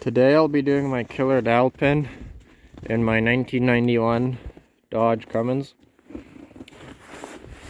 Today I'll be doing my killer dowel pin in my 1991 Dodge Cummins.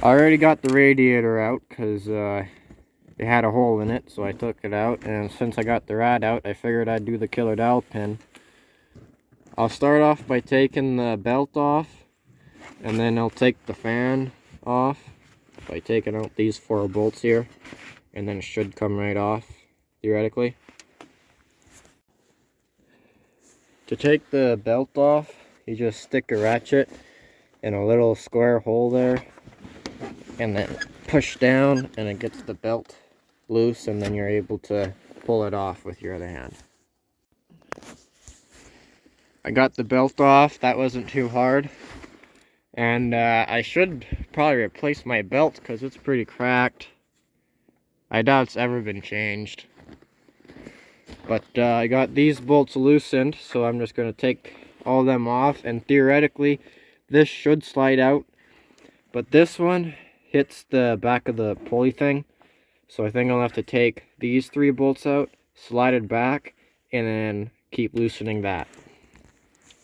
I already got the radiator out because it had a hole in it, so I took it out, and since I got the rad out, I figured I'd do the killer dowel pin. I'll start off by taking the belt off, and then I'll take the fan off by taking out these 4 bolts here, and then it should come right off, theoretically. To take the belt off, you just stick a ratchet in a little square hole there, and then push down, and it gets the belt loose, and then you're able to pull it off with your other hand. I got the belt off. That wasn't too hard. And I should probably replace my belt because it's pretty cracked. I doubt it's ever been changed. But I got these bolts loosened, so I'm just going to take all of them off. And theoretically, this should slide out. But this one hits the back of the pulley thing. So I think I'll have to take these 3 bolts out, slide it back, and then keep loosening that.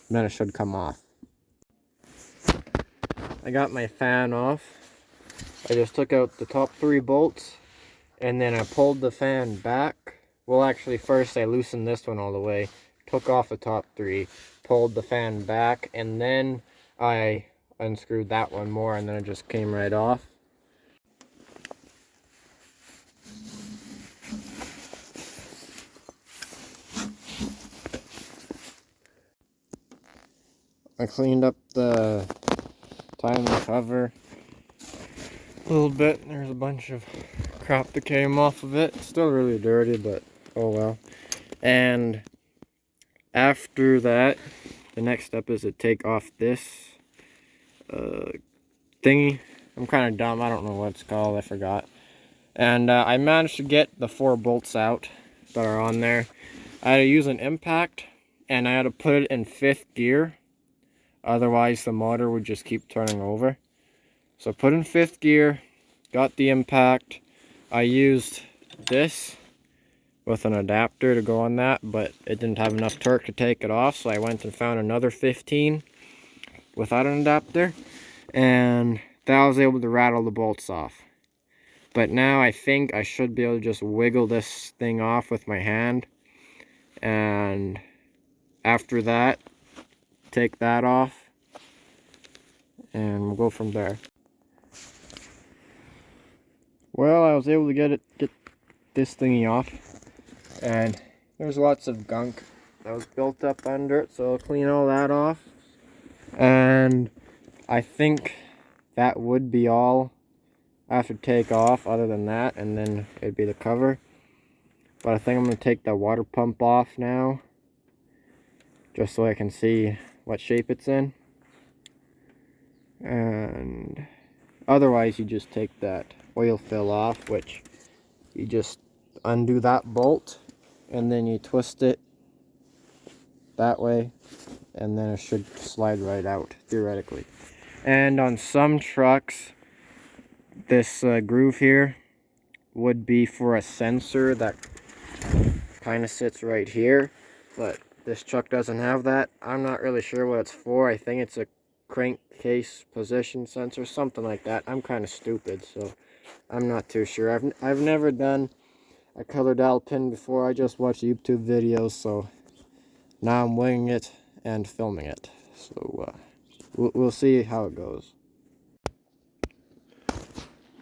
And then it should come off. I got my fan off. I just took out the top 3 bolts, and then I pulled the fan back. Well, actually, first I loosened this one all the way, took off the top 3, pulled the fan back, and then I unscrewed that one more, and then it just came right off. I cleaned up the timing cover a little bit. There's a bunch of crap that came off of it. It's still really dirty, but oh well. And after that, the next step is to take off this thingy. I'm kind of dumb. I don't know what it's called. I forgot. And I managed to get the 4 bolts out that are on there. I had to use an impact, and I had to put it in 5th gear. Otherwise, the motor would just keep turning over. So put in 5th gear, got the impact. I used this with an adapter to go on that, but it didn't have enough torque to take it off, so I went and found another 15 without an adapter, and that I was able to rattle the bolts off. But now I think I should be able to just wiggle this thing off with my hand, and after that, take that off, and we'll go from there. Well, I was able to get this thingy off, and there's lots of gunk that was built up under it, so I'll clean all that off. And I think that would be all I have to take off other than that, and then it'd be the cover. But I think I'm going to take the water pump off now, just so I can see what shape it's in. And otherwise, you just take that oil fill off, which you just undo that bolt, and then you twist it that way, and then it should slide right out, theoretically. And on some trucks, this groove here would be for a sensor that kind of sits right here, but this truck doesn't have that. I'm not really sure what it's for. I think it's a crankcase position sensor, something like that. I'm kind of stupid, so I'm not too sure. I've never done a color dowel pin before. I just watch YouTube videos, so now I'm winging it and filming it. So we'll see how it goes.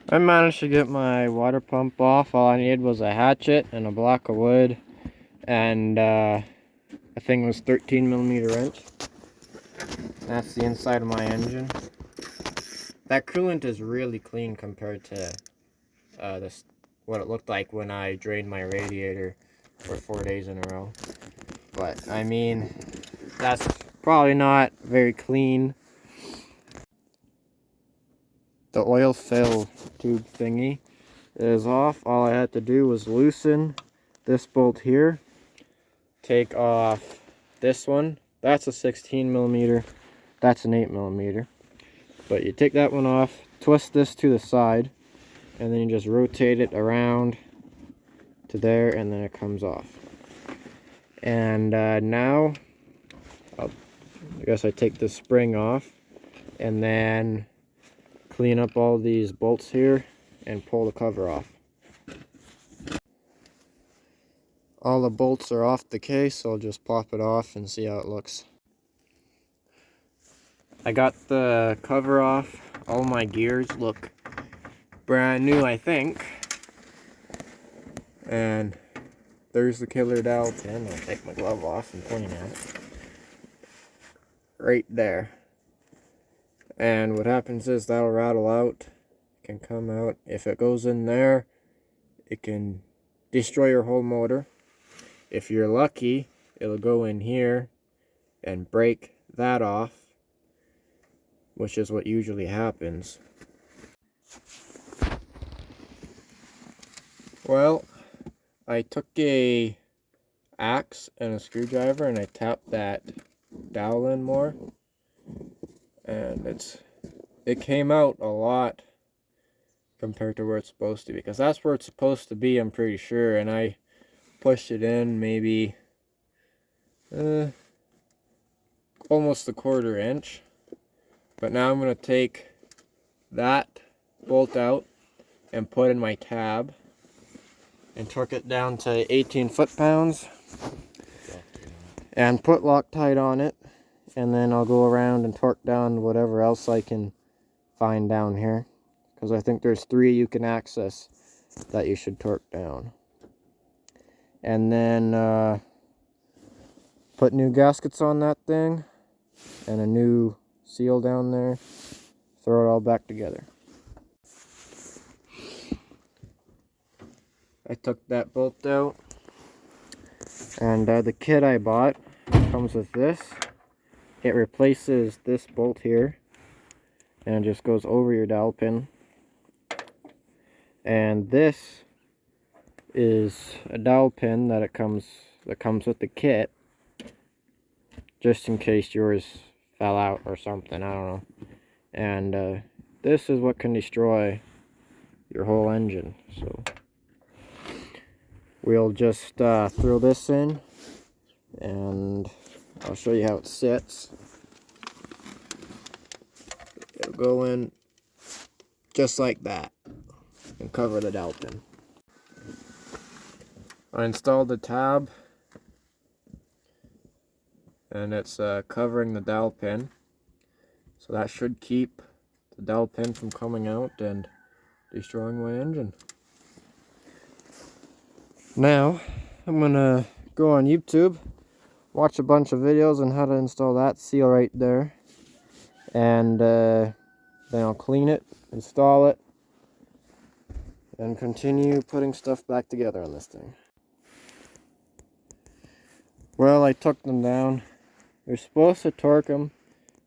I managed to get my water pump off. All I needed was a hatchet and a block of wood, and I think it was 13mm wrench. That's the inside of my engine. That coolant is really clean compared to what it looked like when I drained my radiator for 4 days in a row. But I mean, that's probably not very clean. The oil fill tube thingy is off. All I had to do was loosen this bolt here, take off this one. That's a 16mm, that's an 8mm. But you take that one off, twist this to the side, and then you just rotate it around to there, and then it comes off. And now, I guess I take the spring off and then clean up all these bolts here and pull the cover off. All the bolts are off the case, so I'll just pop it off and see how it looks. I got the cover off. All my gears look brand new, I think. And there's the killer dowel pin. I'll take my glove off and point at it. Right there. And what happens is that'll rattle out, can come out. If it goes in there, it can destroy your whole motor. If you're lucky, it'll go in here and break that off, which is what usually happens. Well, I took a axe and a screwdriver and I tapped that dowel in more, and it came out a lot compared to where it's supposed to be, because that's where it's supposed to be, I'm pretty sure, and I pushed it in maybe almost a 1/4 inch. But now I'm going to take that bolt out and put in my tab and torque it down to 18 foot-pounds and put Loctite on it, and then I'll go around and torque down whatever else I can find down here, because I think there's 3 you can access that you should torque down. And then put new gaskets on that thing and a new seal down there, throw it all back together. I took that bolt out, and the kit I bought comes with this. It replaces this bolt here and it just goes over your dowel pin, and this is a dowel pin that comes with the kit, just in case yours fell out or something, I don't know. And this is what can destroy your whole engine. So we'll just throw this in, and I'll show you how it sits. It'll go in just like that and cover the dowel pin. I installed the tab, and it's covering the dowel pin, so that should keep the dowel pin from coming out and destroying my engine. Now I'm gonna go on YouTube, watch a bunch of videos on how to install that seal right there, and then I'll clean it, install it, and continue putting stuff back together on this thing. Well, I took them down. You're supposed to torque them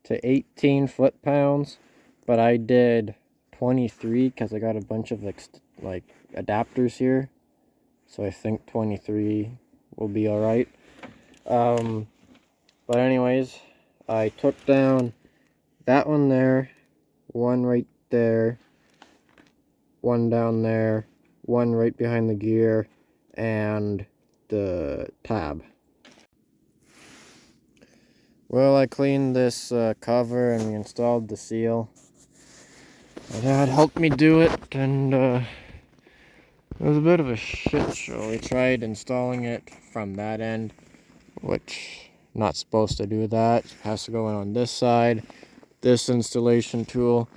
to 18 foot-pounds, but I did 23 because I got a bunch of like adapters here, so I think 23 will be all right. But anyways, I took down that one there, one right there, one down there, one right behind the gear, and the tab. Well, I cleaned this cover and we installed the seal. My dad helped me do it, and it was a bit of a shit show. We tried installing it from that end, which not supposed to do that. It has to go in on this side. This installation tool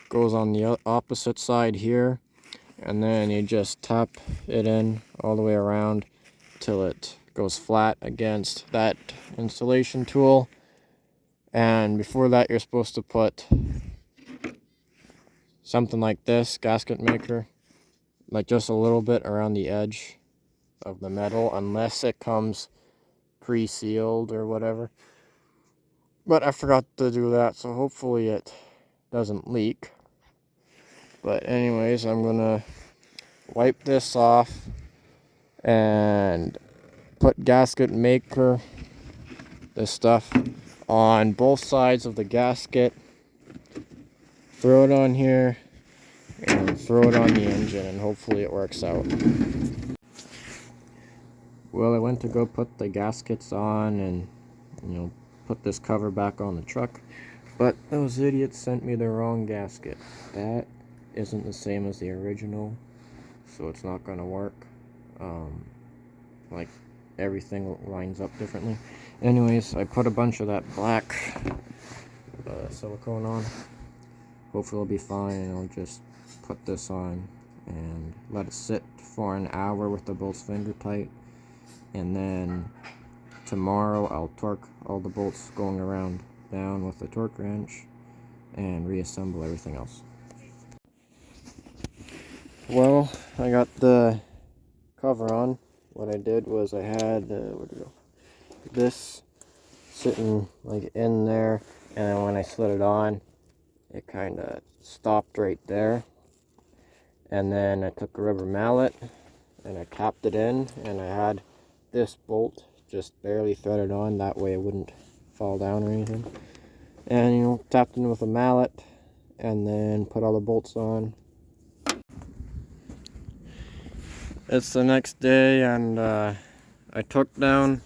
goes on the opposite side here, and then you just tap it in all the way around till it goes flat against that installation tool. And before that, you're supposed to put something like this, gasket maker, like just a little bit around the edge of the metal, unless it comes pre-sealed or whatever. But I forgot to do that, so hopefully it doesn't leak. But anyways, I'm gonna wipe this off and put gasket maker, this stuff, on both sides of the gasket, throw it on here, and throw it on the engine, and hopefully it works out. Well, I went to go put the gaskets on and, put this cover back on the truck, but those idiots sent me the wrong gasket. That isn't the same as the original, so it's not going to work. Like, everything lines up differently. Anyways, I put a bunch of that black silicone on. Hopefully it'll be fine, and I'll just put this on and let it sit for an hour with the bolts finger tight, and then tomorrow I'll torque all the bolts going around down with the torque wrench and reassemble everything else. Well, I got the cover on. What I did was I had this sitting like in there, and then when I slid it on, it kind of stopped right there. And then I took a rubber mallet and I tapped it in, and I had this bolt just barely threaded on, that way it wouldn't fall down or anything. And tapped in with a mallet and then put all the bolts on. It's the next day, and I took down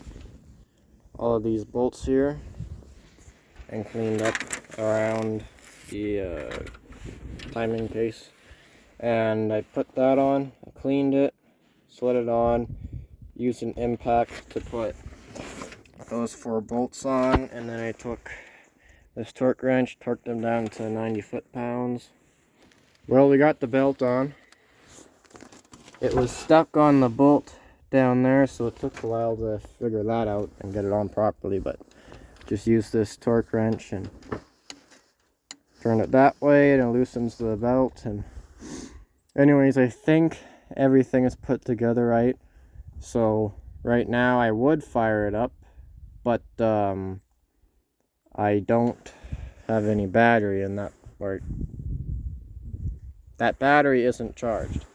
all of these bolts here and cleaned up around the timing case, and I put that on. I cleaned it, slid it on, used an impact to put those 4 bolts on, and then I took this torque wrench, torqued them down to 90 foot-pounds. Well, we got the belt on. It was stuck on the bolt down there, so it took a while to figure that out and get it on properly, but just use this torque wrench and turn it that way, and it loosens the belt. And anyways, I think everything is put together right. So right now I would fire it up, but I don't have any battery in that part. That battery isn't charged,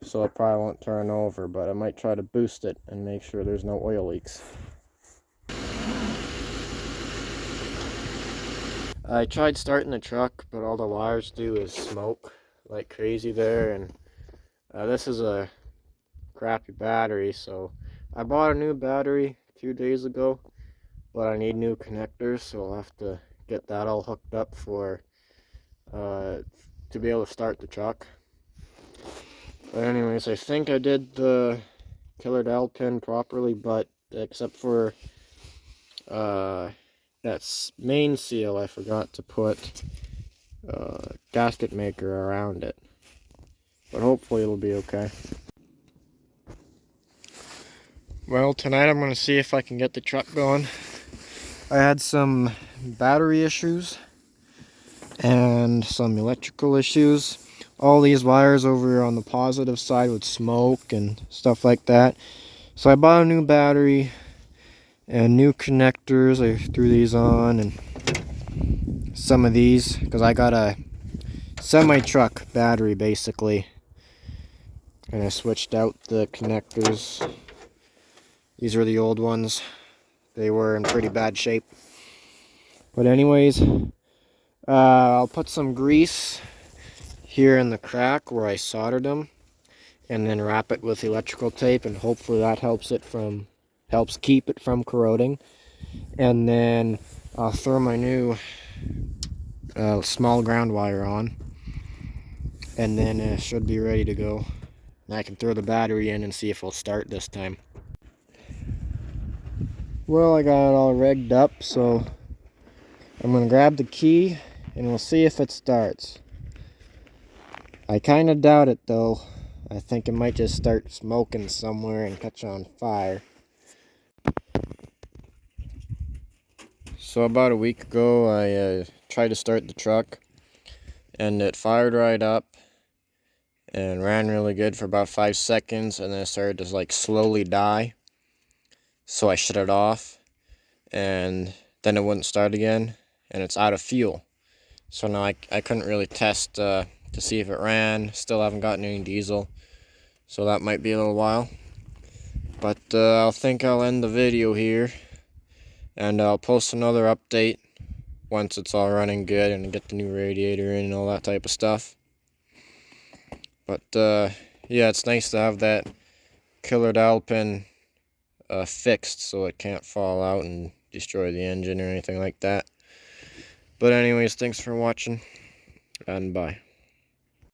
so it probably won't turn over, but I might try to boost it and make sure there's no oil leaks. I tried starting the truck, but all the wires do is smoke like crazy there, and this is a crappy battery, so I bought a new battery 2 days ago, but I need new connectors, so I'll have to get that all hooked up for to be able to start the truck. But anyways, I think I did the killer dowel pin properly, but except for that main seal, I forgot to put gasket maker around it, but hopefully it'll be okay. Well, tonight I'm going to see if I can get the truck going. I had some battery issues and some electrical issues. All these wires over on the positive side would smoke and stuff like that. So I bought a new battery and new connectors. I threw these on, and some of these, because I got a semi-truck battery basically, and I switched out the connectors. These are the old ones. They were in pretty bad shape. But anyways, I'll put some grease here in the crack where I soldered them, and then wrap it with electrical tape, and hopefully that helps keep it from corroding. And then I'll throw my new small ground wire on, and then it should be ready to go. And I can throw the battery in and see if it'll start this time. Well, I got it all rigged up, so I'm going to grab the key and we'll see if it starts. I kind of doubt it though. I think it might just start smoking somewhere and catch on fire. So about a week ago, I tried to start the truck, and it fired right up and ran really good for about 5 seconds, and then it started to like slowly die. So I shut it off, and then it wouldn't start again, and it's out of fuel. So now I couldn't really test to see if it ran. Still haven't gotten any diesel, so that might be a little while. But I think I'll end the video here, and I'll post another update once it's all running good and get the new radiator in and all that type of stuff. But yeah, it's nice to have that killer dowel pin fixed so it can't fall out and destroy the engine or anything like that. But anyways, thanks for watching, and bye.